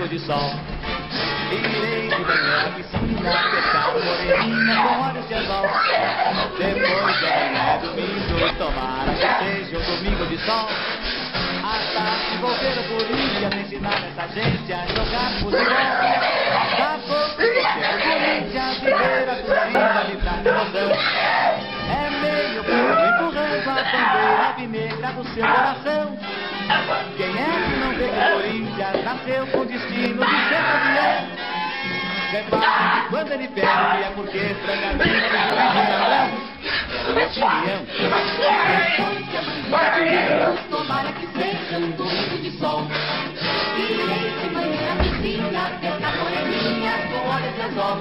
domingo de sol. Irei de manhã à piscina, pescar moreninha com olhos de anzol. Depois de amanhã é domingo, tomara que seja um domingo de sol. À tarde vou ver o Corinthians, ensinar essa gente a jogar futebol. Da pouco eu chego Corinthians e ver a torcida gritar de emoção. É meio povo empurrando a bandeira alvinegra do seu coração. Quem é que não vê que o Corinthians nasceu com destino de ser campeão? Repare que quando ele perde é porque francamente o juiz opinião. Tomara que seja um domingo de sol. Irei de manhã à piscina, pescar moreninha com olhos de anzol.